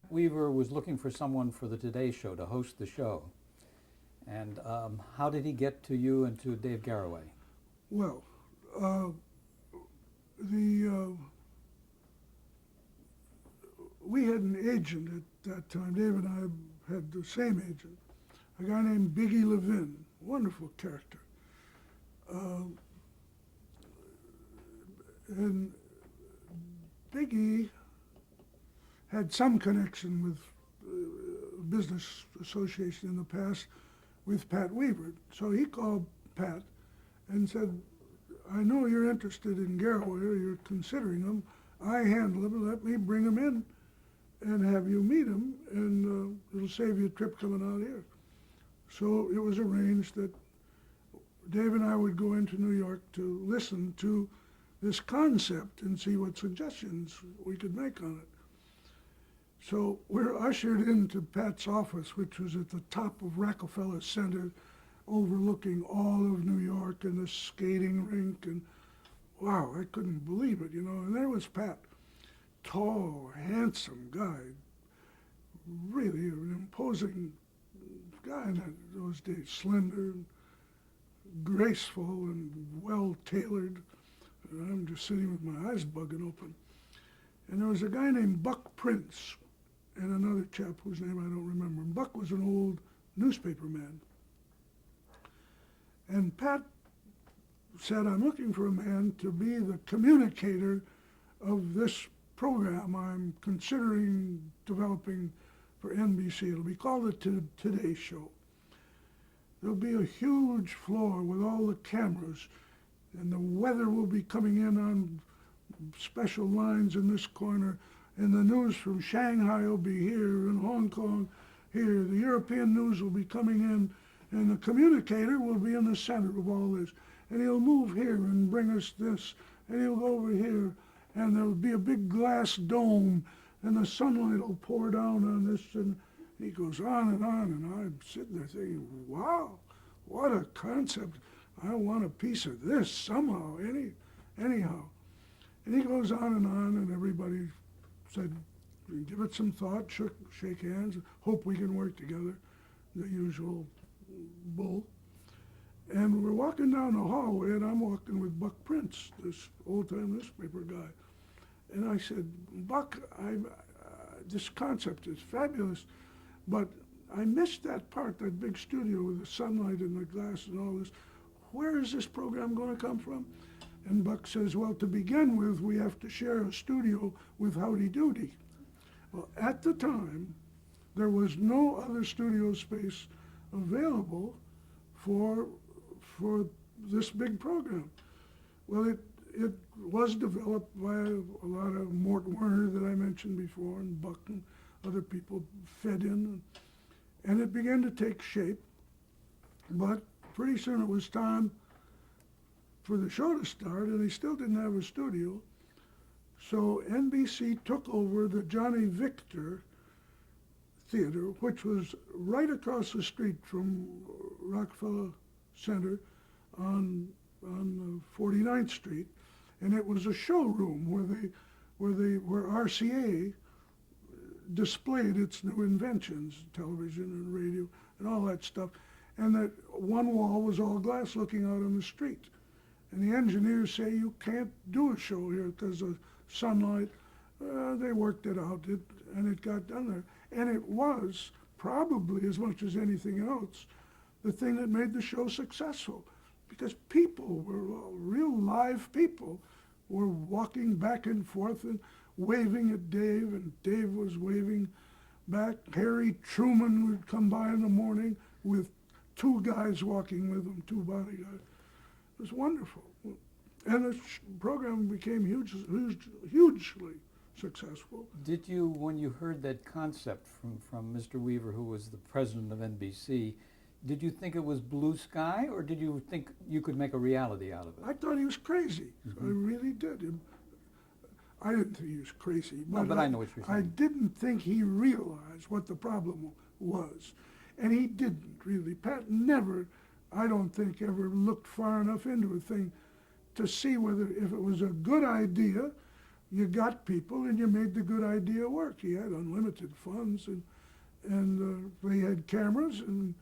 Weaver was looking for someone for the Today Show to host the show. And how did he get to you and to Dave Garroway? Well, uh, the we had an agent at that time. Dave and I had the same agent, a guy named Biggie Levin, wonderful character. Uh, and Biggie had some connection with business association in the past with Pat Weaver. So he called Pat and said, I know you're interested in Garroway, or you're considering him. I handle him. Let me bring him in and have you meet him, and it'll save you a trip coming out here. So it was arranged that Dave and I would go into New York to listen to this concept and see what suggestions we could make on it. So we're ushered into Pat's office, which was at the top of Rockefeller Center, overlooking all of New York and the skating rink, and wow, I couldn't believe it, And there was Pat, tall, handsome guy, really an imposing guy in those days, slender, graceful, and well-tailored. And I'm just sitting with my eyes bugging open. And there was a guy named Buck Prince and another chap whose name I don't remember. And Buck was an old newspaper man. And Pat said, I'm looking for a man to be the communicator of this program I'm considering developing for NBC. It'll be called the Today Show. There'll be a huge floor with all the cameras, and the weather will be coming in on special lines in this corner, and the news from Shanghai will be here, and Hong Kong here. The European news will be coming in, and the communicator will be in the center of all this. And he'll move here and bring us this, and he'll go over here, and there'll be a big glass dome, and the sunlight will pour down on this, and he goes on, and I'm sitting there thinking, wow, what a concept. I want a piece of this somehow, anyhow. And he goes on, and everybody said, give it some thought, shake hands, hope we can work together, the usual bull. And we're walking down the hallway, and I'm walking with Buck Prince, this old-time newspaper guy. And I said, Buck, this concept is fabulous, but I missed that part, that big studio with the sunlight and the glass and all this. Where is this program going to come from? And Buck says, well, to begin with, we have to share a studio with Howdy Doody. Well, at the time, there was no other studio space available for this big program. Well, it was developed by a lot of Mort Werner that I mentioned before, and Buck and other people fed in, and it began to take shape. But pretty soon it was time for the show to start, and they still didn't have a studio. So NBC took over the Johnny Victor Theater, which was right across the street from Rockefeller Center on 49th Street, and it was a showroom where RCA displayed its new inventions, television and radio and all that stuff. And that one wall was all glass looking out on the street. And the engineers say you can't do a show here because of sunlight. They worked it out, and it got done there. And it was probably, as much as anything else, the thing that made the show successful. Because people were real live people were walking back and forth and waving at Dave, and Dave was waving back. Harry Truman would come by in the morning with two guys walking with him, two bodyguards. It was wonderful. And the program became hugely successful. Did you, when you heard that concept from Mr. Weaver, who was the president of NBC, did you think it was blue sky, or did you think you could make a reality out of it? I thought he was crazy. Mm-hmm. I really did. I didn't think he was crazy. But I know what you're saying. I didn't think he realized what the problem was. And he didn't really. Pat never, I don't think, ever looked far enough into a thing to see whether if it was a good idea you got people and you made the good idea work. He had unlimited funds, and they had cameras, and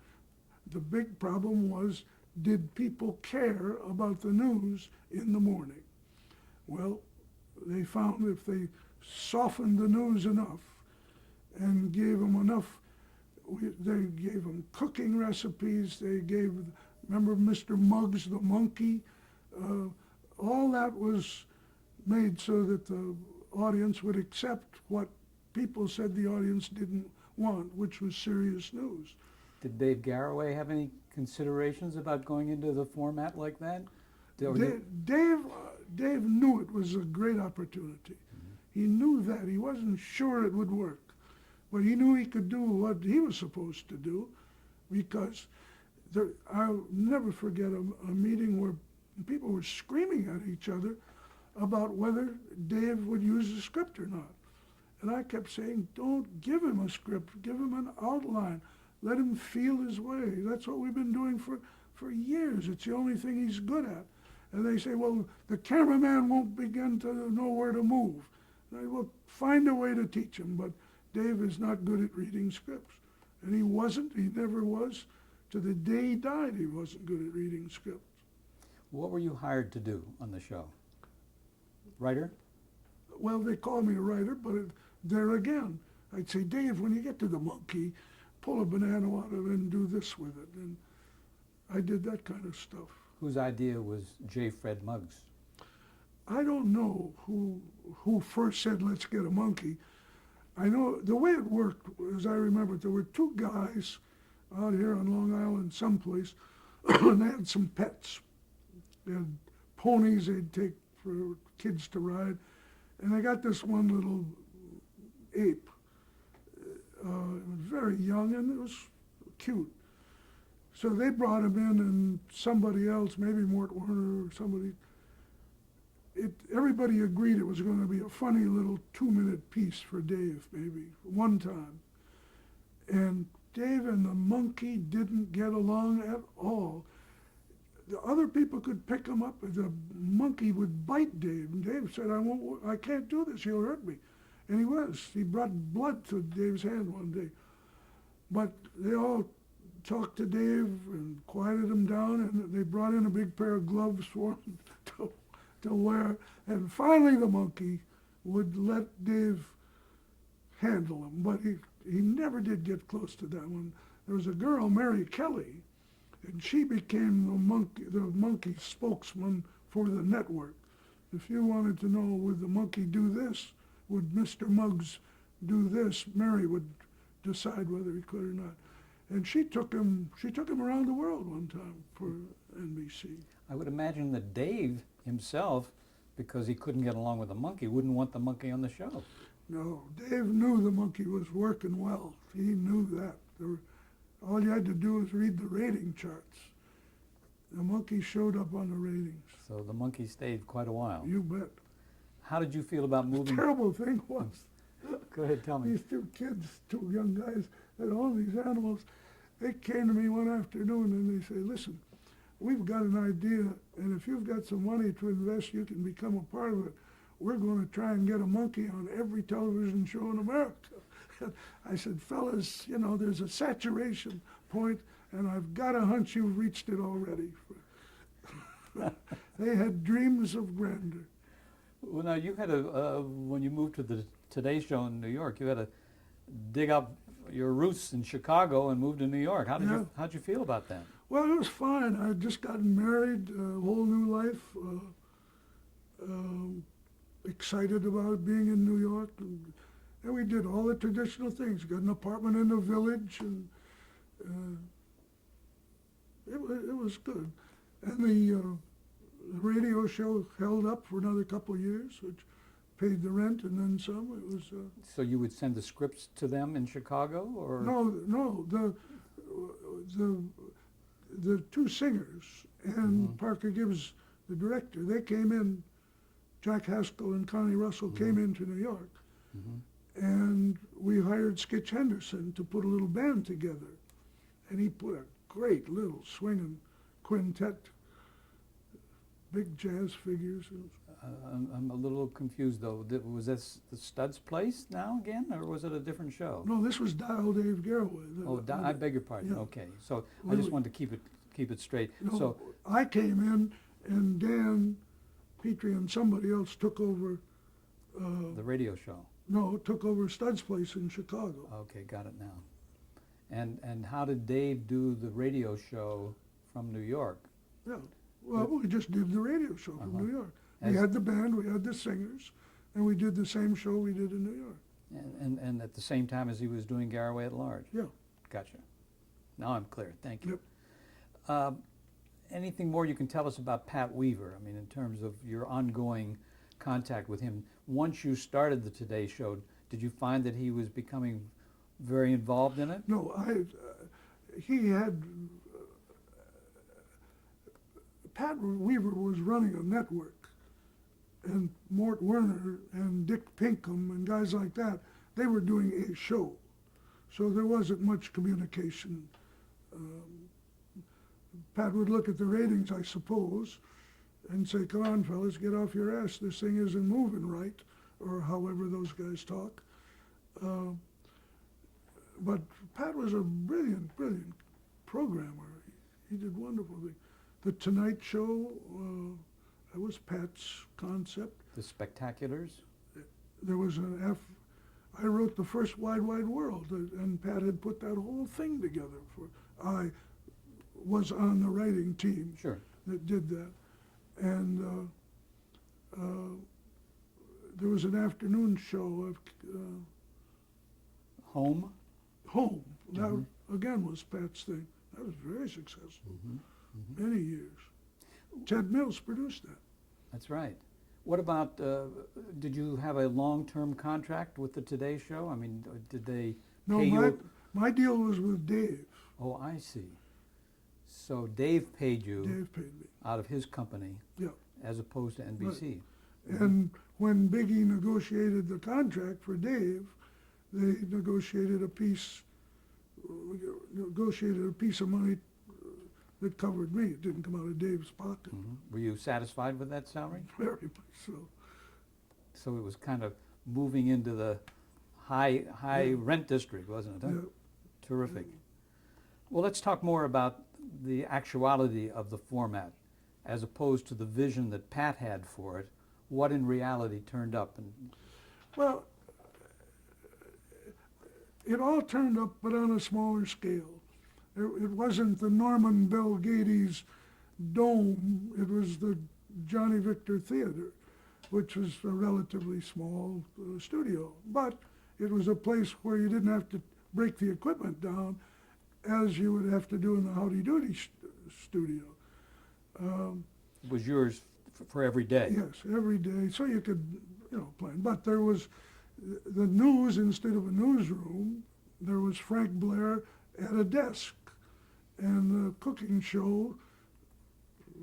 the big problem was, did people care about the news in the morning? Well, they found if they softened the news enough and gave them enough, they gave them cooking recipes, they gave, remember Mr. Muggs the monkey? All that was made so that the audience would accept what people said the audience didn't want, which was serious news. Did Dave Garroway have any considerations about going into the format like that? Dave knew it was a great opportunity. He knew that. He wasn't sure it would work. But he knew he could do what he was supposed to do, because I'll never forget a meeting where people were screaming at each other about whether Dave would use a script or not. And I kept saying, don't give him a script, give him an outline. Let him feel his way. That's what we've been doing for years. It's the only thing he's good at. And they say, well, the cameraman won't begin to know where to move. And I will find a way to teach him, but Dave is not good at reading scripts. And he wasn't, he never was. To the day he died, he wasn't good at reading scripts. What were you hired to do on the show? Writer? Well, they call me a writer, but there again, I'd say, Dave, when you get to the monkey, pull a banana out of it and do this with it. And I did that kind of stuff. Whose idea was J. Fred Muggs? I don't know who first said, let's get a monkey. I know the way it worked, as I remember, there were two guys out here on Long Island someplace, and they had some pets. They had ponies they'd take for kids to ride, and they got this one little ape. It was very young, and it was cute. So they brought him in, and somebody else, maybe Mort Werner or somebody, everybody agreed it was going to be a funny little 2-minute piece for Dave, maybe, one time. And Dave and the monkey didn't get along at all. The other people could pick him up, the monkey would bite Dave, and Dave said, I can't do this, he'll hurt me. And he brought blood to Dave's hand one day. But they all talked to Dave and quieted him down, and they brought in a big pair of gloves for him to wear. And finally the monkey would let Dave handle him, but he never did get close to that one. There was a girl, Mary Kelly, and she became the monkey spokesman for the network. If you wanted to know, would the monkey do this? Would Mr. Muggs do this? Mary would decide whether he could or not. And she took him around the world one time for NBC. I would imagine that Dave himself, because he couldn't get along with the monkey, wouldn't want the monkey on the show. No, Dave knew the monkey was working well. He knew that. All you had to do was read the rating charts. The monkey showed up on the ratings. So the monkey stayed quite a while. You bet. How did you feel about The moving? terrible thing was, Go ahead, tell me. these two kids, two young guys that own these animals, they came to me one afternoon and they say, listen, we've got an idea, and if you've got some money to invest, you can become a part of it. We're going to try and get a monkey on every television show in America. I said, fellas, there's a saturation point, and I've got a hunch you've reached it already. They had dreams of grandeur. Well, now you had when you moved to the Today Show in New York, you had to dig up your roots in Chicago and move to New York. How'd you feel about that? Well, it was fine. I had just gotten married, a whole new life, excited about being in New York. And we did all the traditional things. Got an apartment in the Village, and it was good. And the radio show held up for another couple of years, which paid the rent and then some. It was. So you would send the scripts to them in Chicago, or No. The two singers and Parker Gibbs, the director, they came in. Jack Haskell and Connie Russell came into New York, and we hired Skitch Henderson to put a little band together, and he put a great little swinging quintet, big jazz figures. I'm a little confused though. Was this the Studs Place now again, or was it a different show? No, this was Dial Dave Garroway. Oh, I beg your pardon. Yeah. Okay, so I Wait, just wait. wanted to keep it straight. No, So, I came in and Dan Petrie and somebody else took over, the radio show. took over Studs Place in Chicago. Okay, got it now. And how did Dave do the radio show from New York? Yeah, well, we just did the radio show from Uh-huh. New York. As- We had the band, we had the singers, and we did the same show we did in New York. And at the same time as he was doing Garraway at Large? Yeah. Gotcha. Now I'm clear. Thank you. Yep. Anything more you can tell us about Pat Weaver? I mean, in terms of your ongoing contact with him. Once you started the Today Show, did you find that he was becoming very involved in it? No, he had, Pat Weaver was running a network, and Mort Werner and Dick Pinkham and guys like that, they were doing a show. So there wasn't much communication. Pat would look at the ratings, I suppose, and say, come on, fellas, get off your ass. This thing isn't moving right, or however those guys talk. But Pat was a brilliant, brilliant programmer. He did wonderful things. The Tonight Show, that was Pat's concept. The Spectaculars? There was I wrote the first Wide Wide World, and Pat had put that whole thing together. I was on the writing team Sure. that did that. And there was an afternoon show of Home? Home. That, Mhm. again, was Pat's thing. That was very successful, Mm-hmm. many years. Ted Mills produced that. That's right. What about, did you have a long-term contract with the Today Show? I mean, did they No, pay you? my deal was with Dave. Oh, I see. So Dave paid you Dave paid me. out of his company Yeah. as opposed to NBC. And when Biggie negotiated the contract for Dave, they negotiated a piece of money that covered me. It didn't come out of Dave's pocket. Mhm. Were you satisfied with that salary? Very much so. So it was kind of moving into the high Yeah. rent district, wasn't it? Huh? Yeah. Terrific. Well, let's talk more about the actuality of the format as opposed to the vision that Pat had for it. What in reality turned up? And Well, it all turned up, but on a smaller scale. It wasn't the Norman Bell Gates Dome. It was the Johnny Victor Theater, which was a relatively small studio. But it was a place where you didn't have to break the equipment down as you would have to do in the Howdy Doody studio. it was yours for every day. Yes, every day, so you could, plan. But there was the news instead of a newsroom. There was Frank Blair at a desk, and the cooking show,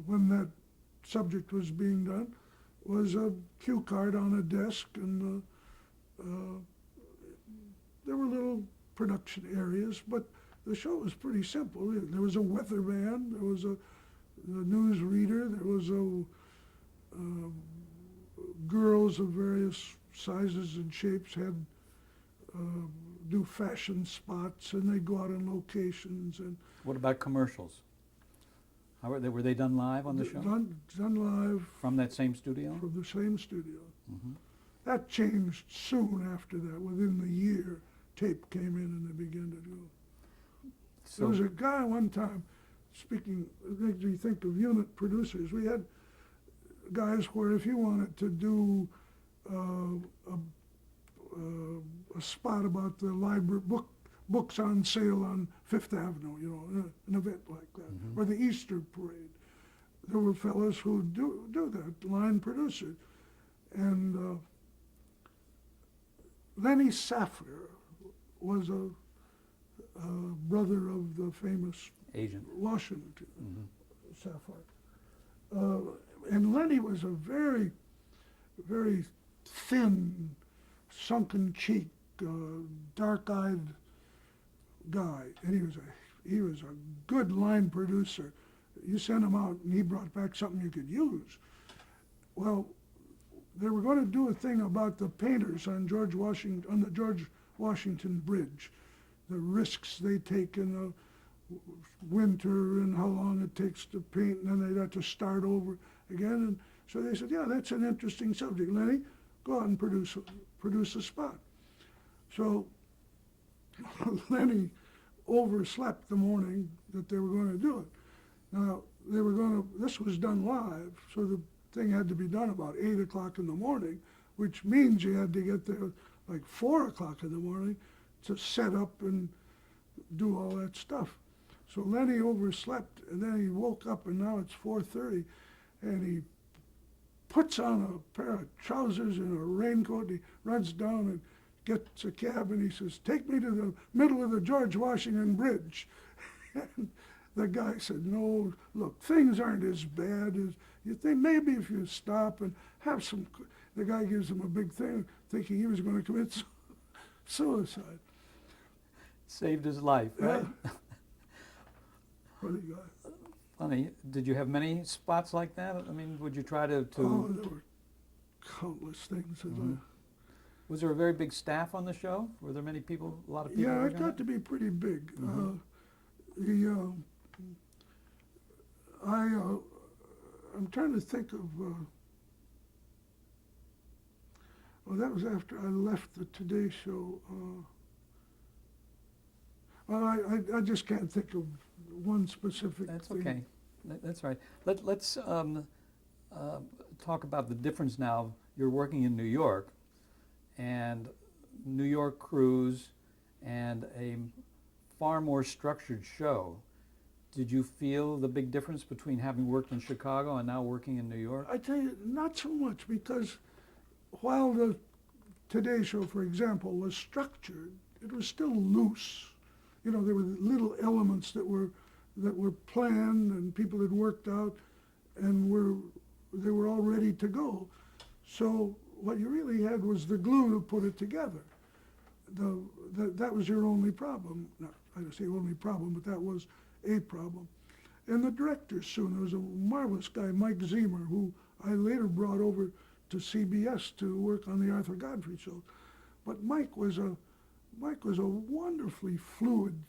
when that subject was being done, was a cue card on a desk, and there were little production areas, but the show was pretty simple. There was a weatherman, there was the news reader, there was girls of various sizes and shapes had do fashion spots, and they'd go out on locations and What about commercials? How were they done live on the show? done live From that same studio? from the same studio. Mhm. That changed soon after that. Within the year, tape came in and they began to do. There was So, a guy one time, speaking, it makes me think of unit producers. We had guys where if you wanted to do a spot about the library books on sale on Fifth Avenue, an event like that, Mhm. or the Easter parade, there were fellows who would do that, line producer. And Lenny Saffir was a brother of the famous agent. Washington Mhm. Saffir. And Lenny was a very, very thin, sunken cheek, dark-eyed guy, and he was a good line producer. You sent him out, and he brought back something you could use. Well, they were going to do a thing about the painters on the George Washington Bridge, the risks they take in the winter and how long it takes to paint, and then they'd have to start over again. And so they said, yeah, that's an interesting subject. Lenny, go out and produce a spot. So Lenny overslept the morning that they were going to do it. Now, this was done live, so the thing had to be done about 8 o'clock in the morning, which means you had to get there like 4 o'clock in the morning to set up and do all that stuff. So Lenny overslept, and then he woke up, and now it's 4:30, and he puts on a pair of trousers and a raincoat. He runs down and gets a cab, and he says, "Take me to the middle of the George Washington Bridge." And the guy said, "No, look, things aren't as bad as you think. Maybe if you stop and have some..." The guy gives him a big thing, thinking he was going to commit suicide. Saved his life, right? Yeah. Funny guy. Funny. Did you have many spots like that? I mean, would you try to Oh, there were countless things. Was there a very big staff on the show? Were there many people, a lot of people? Yeah, it working on got to be pretty big. Mhm. I'm trying to think of. Well, that was after I left the Today Show. Well, I just can't think of one specific That's thing. okay. That's right. Let's talk about the difference now. You're working in New York, and New York crews, and a far more structured show. Did you feel the big difference between having worked in Chicago and now working in New York? I tell you, not so much, because while the Today Show, for example, was structured, it was still loose. You know, there were little elements that were planned and people had worked out, and they were all ready to go. So what you really had was the glue to put it together. That was your only problem. Not, I don't say only problem, but that was a problem. And the directors soon, there was a marvelous guy, Mike Zemer, who I later brought over to CBS to work on the Arthur Godfrey show. But Mike was a wonderfully fluid.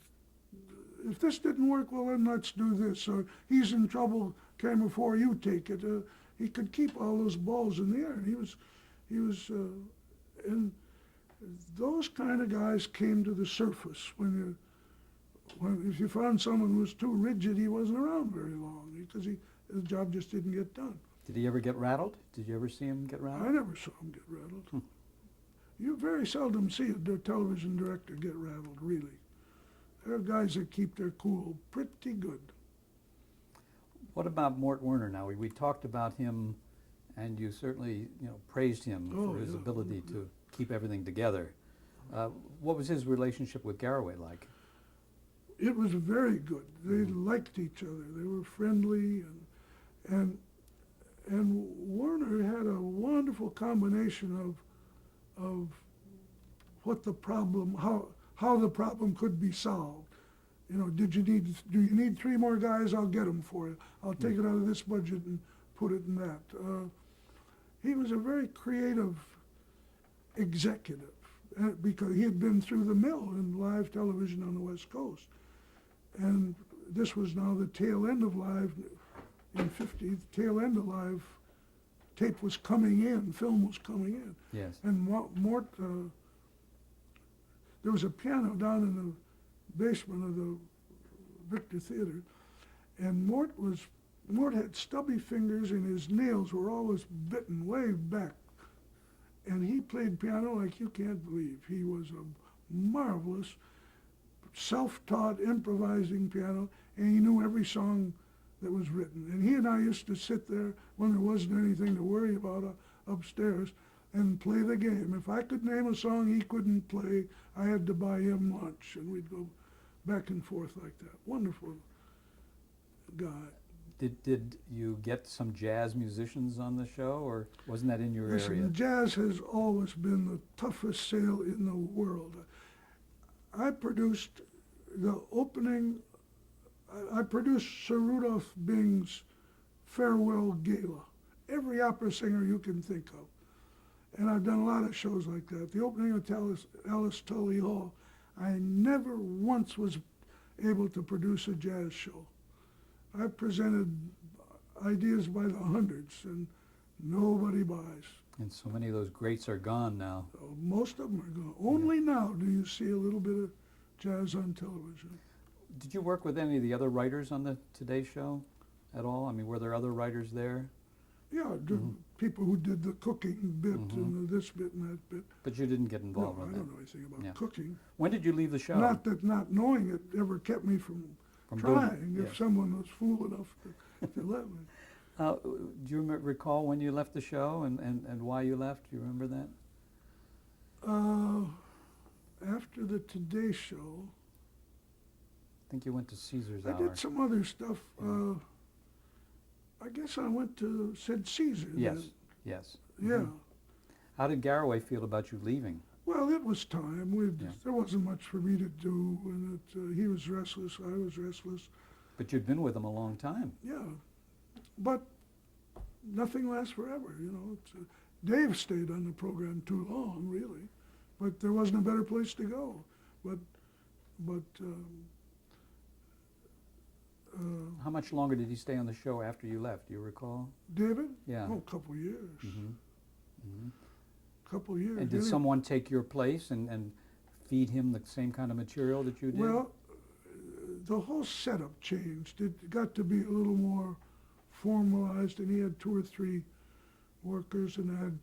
If this didn't work, well, then let's do this. Or he's in trouble, camera 4, you take it. He could keep all those balls in the air. And and those kind of guys came to the surface when if you found someone who was too rigid, he wasn't around very long because his job just didn't get done. Did he ever get rattled? Did you ever see him get rattled? I never saw him get rattled. You very seldom see a television director get rattled, really. There are guys that keep their cool pretty good. What about Mort Werner now? We talked about him, and you certainly praised him for his ability to keep everything together. What was his relationship with Garroway like? It was very good. They liked each other. They were friendly, and Werner had a wonderful combination of what the problem, how the problem could be solved. You know, do you need 3 more guys? I'll get them for you. I'll take it out of this budget and put it in that. He was a very creative executive because he had been through the mill in live television on the West Coast. And this was now the tail end of live, in '50, the tail end of live. Tape was coming in, film was coming in. Yes. And Mort, there was a piano down in the basement of the Victor Theater, and Mort had stubby fingers and his nails were always bitten way back. And he played piano like you can't believe. He was a marvelous, self-taught, improvising piano, and he knew every song that was written. And he and I used to sit there when there wasn't anything to worry about upstairs and play the game. If I could name a song he couldn't play, I had to buy him lunch, and we'd go back and forth like that. Wonderful guy. Did you get some jazz musicians on the show, or wasn't that in your area? Listen, jazz has always been the toughest sale in the world. I produced the opening. I produced Sir Rudolph Bing's Farewell Gala. Every opera singer you can think of. And I've done a lot of shows like that. The opening of Alice Tully Hall, I never once was able to produce a jazz show. I presented ideas by the hundreds, and nobody buys. And so many of those greats are gone now. Most of them are gone. Only now do you see a little bit of jazz on television. Did you work with any of the other writers on the Today Show at all? I mean, were there other writers there? Yeah, the people who did the cooking bit Mhm. and this bit and that bit. But you didn't get No, involved I with don't that. know anything about Yeah. cooking. When did you leave the show? Not that not knowing it ever kept me from From doing it? trying, if Yes. someone was fool enough to let me. Do you recall when you left the show and why you left? Do you remember that? After the Today Show, I think you went to Caesar's I Hour. did some other stuff. Yeah. I guess I went to Sid Caesar. Yes, yes. Then. Yeah. Mhm. How did Garraway feel about you leaving? Well, it was time. Yeah. There wasn't much for me to do, and he was restless. I was restless. But you'd been with him a long time. Yeah, but nothing lasts forever. You know, Dave stayed on the program too long, really, but there wasn't a better place to go. But How much longer did he stay on the show after you left? Do you recall? David, Yeah. oh, a couple years. Hmm. Hmm. Couple years. And did Really. someone take your place and feed him the same kind of material that you did? Well, the whole setup changed. It got to be a little more formalized, and he had 2 or 3 workers, and had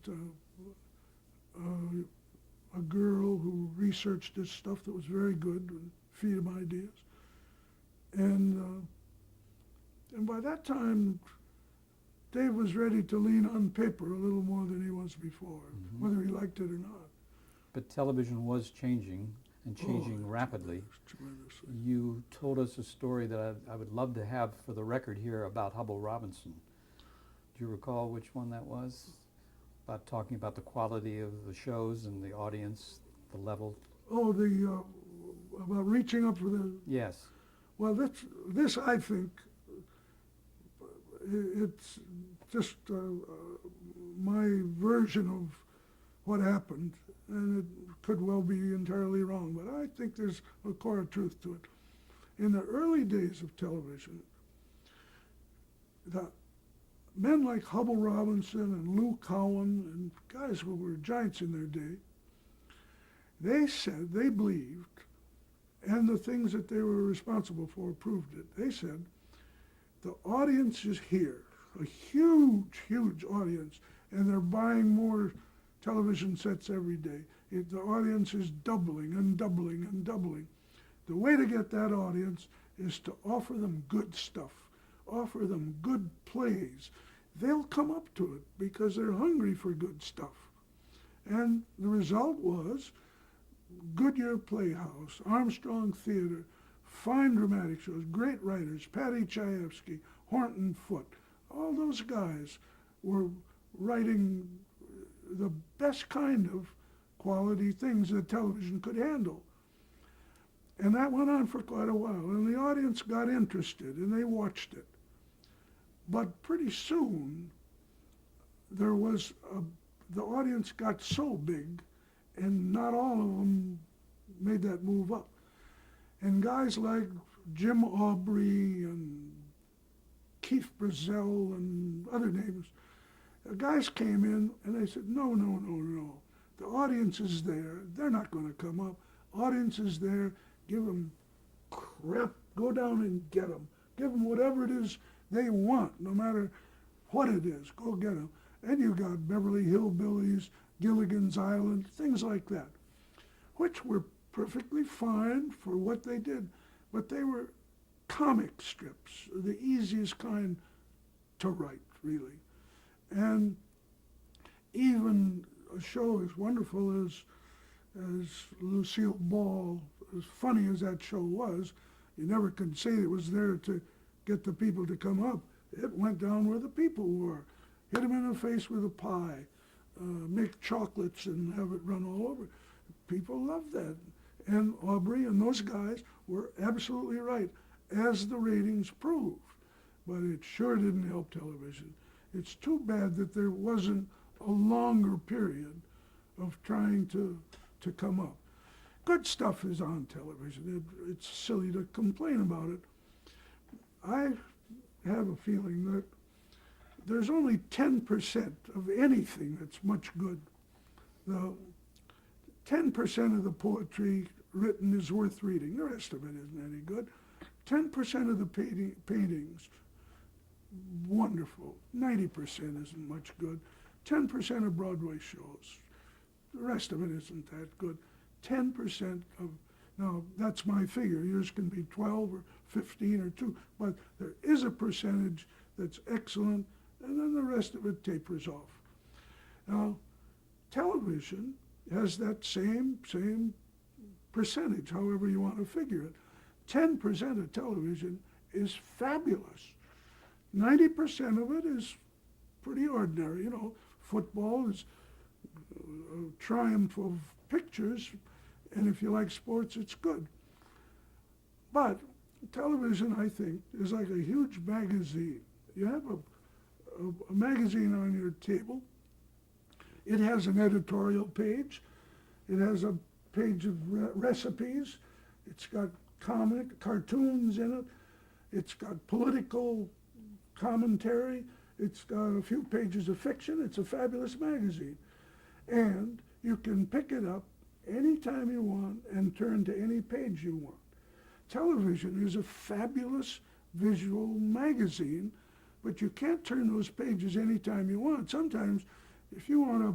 a girl who researched this stuff that was very good and feed him ideas. And by that time, Dave was ready to lean on paper a little more than he was before, Mhm. whether he liked it or not. But television was changing and changing rapidly. Tremendously. You told us a story that I would love to have for the record here about Hubble Robinson. Do you recall which one that was? About talking about the quality of the shows and the audience, the level. Oh, about reaching up for the. Yes. Well, this I think, it's just my version of what happened, and it could well be entirely wrong, but I think there's a core of truth to it. In the early days of television, the men like Hubble Robinson and Lou Cowan and guys who were giants in their day, they said, they believed, and the things that they were responsible for proved it. They said, the audience is here, a huge, huge audience, and they're buying more television sets every day. The audience is doubling and doubling and doubling. The way to get that audience is to offer them good stuff, offer them good plays. They'll come up to it because they're hungry for good stuff. And the result was Goodyear Playhouse, Armstrong Theater, fine dramatic shows, great writers, Paddy Chayefsky, Horton Foote. All those guys were writing the best kind of quality things that television could handle. And that went on for quite a while, and the audience got interested, and they watched it. But pretty soon, the audience got so big, and not all of them made that move up. And guys like Jim Aubrey and Keith Brazell and other names, guys came in and they said, no. The audience is there. They're not going to come up. Audience is there. Give them crap. Go down and get them. Give them whatever it is they want, no matter what it is. Go get them. And you got Beverly Hillbillies, Gilligan's Island, things like that, which were perfectly fine for what they did, but they were comic strips, the easiest kind to write, really. And even a show as wonderful as Lucille Ball, as funny as that show was, you never could say it was there to get the people to come up. It went down where the people were. Hit them in the face with a pie, make chocolates and have it run all over. People loved that. And Aubrey and those guys were absolutely right, as the ratings proved. But it sure didn't help television. It's too bad that there wasn't a longer period of trying to come up. Good stuff is on television. It's silly to complain about it. I have a feeling that there's only 10% of anything that's much good. The 10% of the poetry written is worth reading. The rest of it isn't any good. 10% of the paintings, wonderful. 90% isn't much good. 10% of Broadway shows. The rest of it isn't that good. 10% of, now that's my figure. Yours can be 12 or 15 or 2, but there is a percentage that's excellent, and then the rest of it tapers off. Now, television has that same percentage, however you want to figure it. 10% of television is fabulous. 90% of it is pretty ordinary. You know, football is a triumph of pictures, and if you like sports, it's good. But television, I think, is like a huge magazine. You have a magazine on your table. It has an editorial page. It has a page of recipes. It's got cartoons in it. It's got political commentary. It's got a few pages of fiction. It's a fabulous magazine. And you can pick it up anytime you want and turn to any page you want. Television is a fabulous visual magazine, but you can't turn those pages anytime you want. Sometimes, if you want a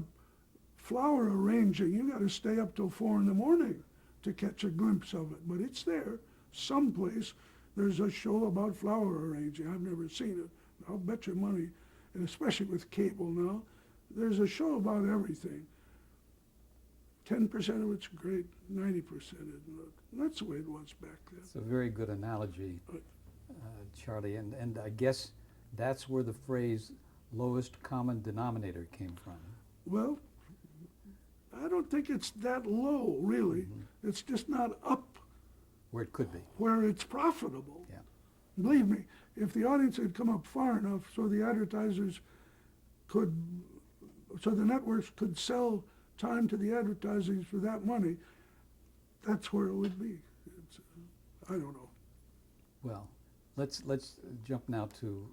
flower arranging, you got to stay up till 4 in the morning to catch a glimpse of it. But it's there. Someplace there's a show about flower arranging. I've never seen it. I'll bet you money, and especially with cable now, there's a show about everything. 10% of it's great, 90% isn't. That's the way it was back then. It's a very good analogy, Charlie, and I guess that's where the phrase lowest common denominator came from. Well, I don't think it's that low, really. Mm-hmm. It's just not up where it could be, where it's profitable. Yeah. Believe me, if the audience had come up far enough so the advertisers could, so the networks could sell time to the advertisers for that money, that's where it would be. I don't know. Well, let's jump now to,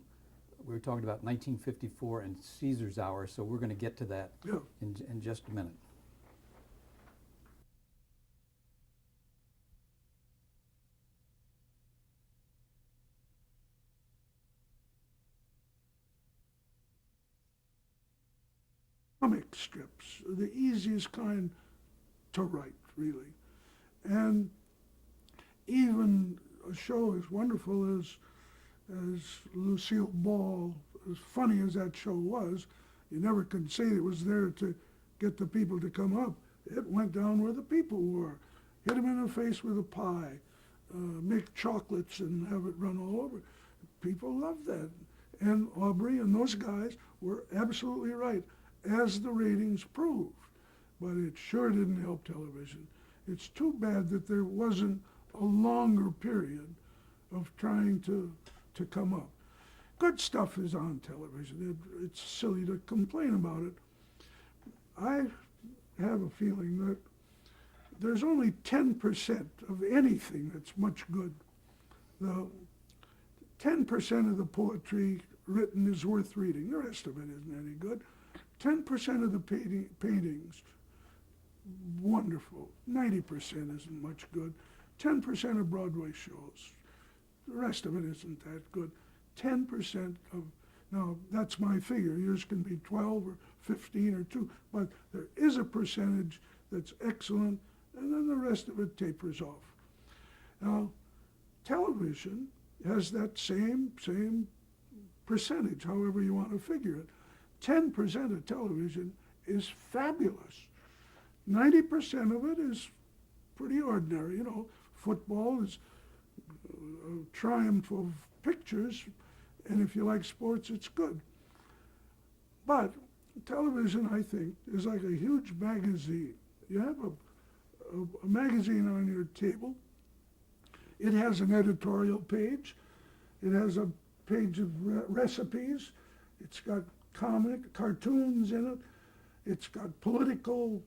we were talking about 1954 and Caesar's Hour, so we're going to get to that in just a minute. Comic strips, the easiest kind to write, really. And even a show as wonderful as Lucille Ball, as funny as that show was, you never could say it was there to get the people to come up. It went down where the people were. Hit them in the face with a pie, make chocolates and have it run all over. People loved that. And Aubrey and those guys were absolutely right, as the ratings proved. But it sure didn't help television. It's too bad that there wasn't a longer period of trying to come up. Good stuff is on television. It's silly to complain about it. I have a feeling that there's only 10% of anything that's much good. The 10% of the poetry written is worth reading. The rest of it isn't any good. 10% of the paintings, wonderful. 90% isn't much good. 10% of Broadway shows. The rest of it isn't that good. 10% of, now that's my figure. Yours can be 12 or 15 or 2, but there is a percentage that's excellent, and then the rest of it tapers off. Now, television has that same percentage, however you want to figure it. 10% of television is fabulous. 90% of it is pretty ordinary. You know, football is a triumph of pictures, and if you like sports, it's good. But television, I think, is like a huge magazine. You have a magazine on your table. It has an editorial page. It has a page of recipes. It's got cartoons in it. It's got political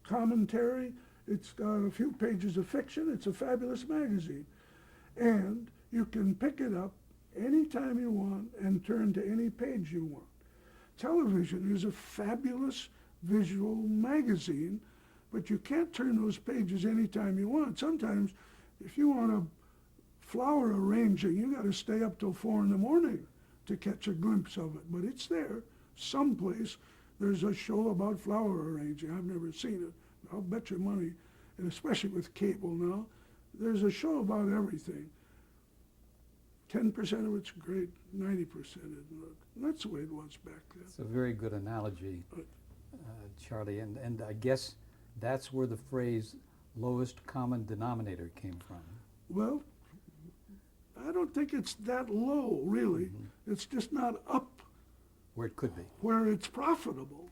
commentary. It's got a few pages of fiction. It's a fabulous magazine. And you can pick it up anytime you want and turn to any page you want. Television is a fabulous visual magazine, but you can't turn those pages anytime you want. Sometimes, if you want a flower arranging, you got to stay up till 4 in the morning to catch a glimpse of it. But it's there, someplace. There's a show about flower arranging. I've never seen it. I'll bet you money, and especially with cable now, there's a show about everything. 10% of it's great, 90% isn't. And that's the way it was back then. It's a very good analogy, Charlie, and I guess that's where the phrase lowest common denominator came from. Well, I don't think it's that low, really. It's just not up Where it could be. where it's profitable.